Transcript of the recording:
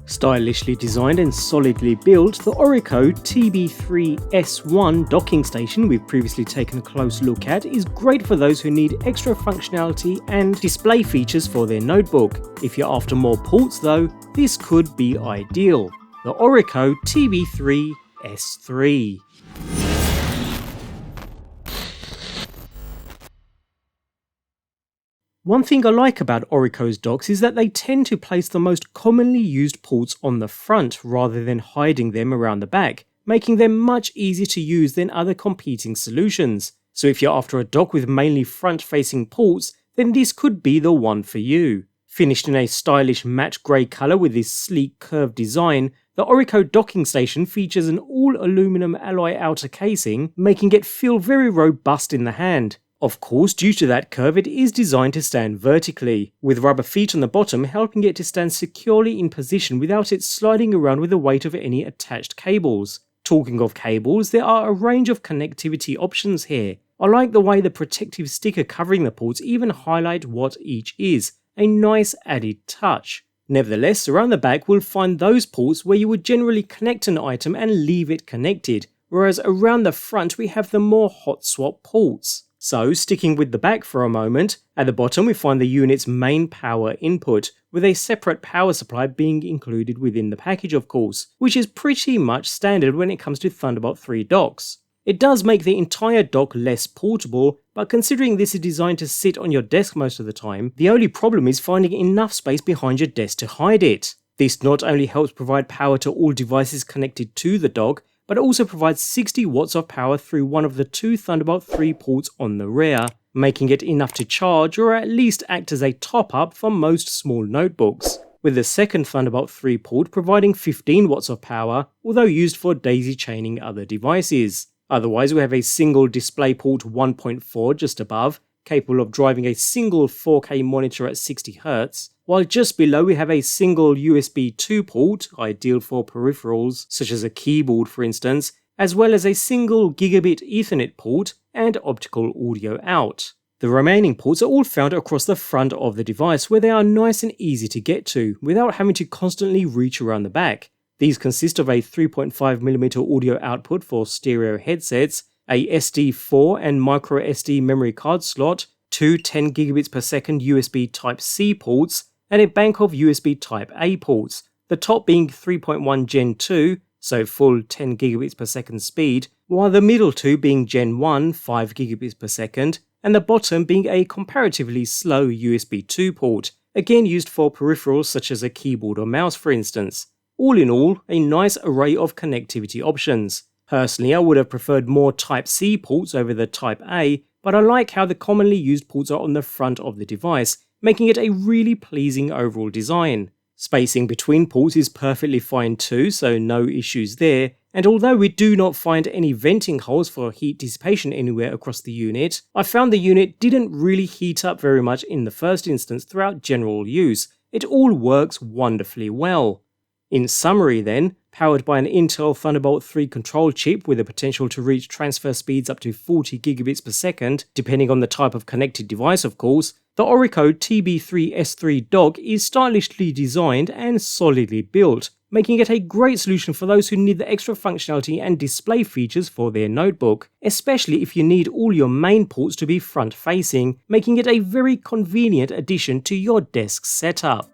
Stylishly designed and solidly built, the Orico TB3-S3 docking station we've previously taken a close look at is great for those who need extra functionality and display features for their notebook. If you're after more ports though, this could be ideal. The Orico TB3-S3. One thing I like about Orico's docks is that they tend to place the most commonly used ports on the front rather than hiding them around the back, making them much easier to use than other competing solutions. So if you're after a dock with mainly front-facing ports, then this could be the one for you. Finished in a stylish matte grey colour with this sleek curved design, the Orico docking station features an all-aluminum alloy outer casing, making it feel very robust in the hand. Of course, due to that curve, it is designed to stand vertically, with rubber feet on the bottom helping it to stand securely in position without it sliding around with the weight of any attached cables. Talking of cables, there are a range of connectivity options here. I like the way the protective sticker covering the ports even highlight what each is, a nice added touch. Nevertheless, around the back we'll find those ports where you would generally connect an item and leave it connected, whereas around the front we have the more hot swap ports. So, sticking with the back for a moment, at the bottom we find the unit's main power input, with a separate power supply being included within the package of course, which is pretty much standard when it comes to Thunderbolt 3 docks. It does make the entire dock less portable, but considering this is designed to sit on your desk most of the time, the only problem is finding enough space behind your desk to hide it. This not only helps provide power to all devices connected to the dock, but it also provides 60 watts of power through one of the two Thunderbolt 3 ports on the rear, making it enough to charge or at least act as a top-up for most small notebooks, with the second Thunderbolt 3 port providing 15 watts of power, although used for daisy chaining other devices. Otherwise we have a single DisplayPort 1.4 just above, capable of driving a single 4K monitor at 60Hz, while just below we have a single USB 2 port, ideal for peripherals such as a keyboard for instance, as well as a single gigabit Ethernet port and optical audio out. The remaining ports are all found across the front of the device where they are nice and easy to get to without having to constantly reach around the back. These consist of a 3.5mm audio output for stereo headsets, a SD4 and microSD memory card slot, two 10GB per second USB Type-C ports, and a bank of USB Type-A ports, the top being 3.1 Gen 2, so full 10GB per second speed, while the middle two being Gen 1, 5GB per second, and the bottom being a comparatively slow USB 2 port, again used for peripherals such as a keyboard or mouse for instance. All in all, a nice array of connectivity options. Personally, I would have preferred more Type-C ports over the Type-A, but I like how the commonly used ports are on the front of the device, making it a really pleasing overall design. Spacing between ports is perfectly fine too, so no issues there, and although we do not find any venting holes for heat dissipation anywhere across the unit, I found the unit didn't really heat up very much in the first instance throughout general use. It all works wonderfully well. In summary then, powered by an Intel Thunderbolt 3 control chip with the potential to reach transfer speeds up to 40GB per second, depending on the type of connected device of course, the Orico TB3-S3 dock is stylishly designed and solidly built, making it a great solution for those who need the extra functionality and display features for their notebook, especially if you need all your main ports to be front-facing, making it a very convenient addition to your desk setup.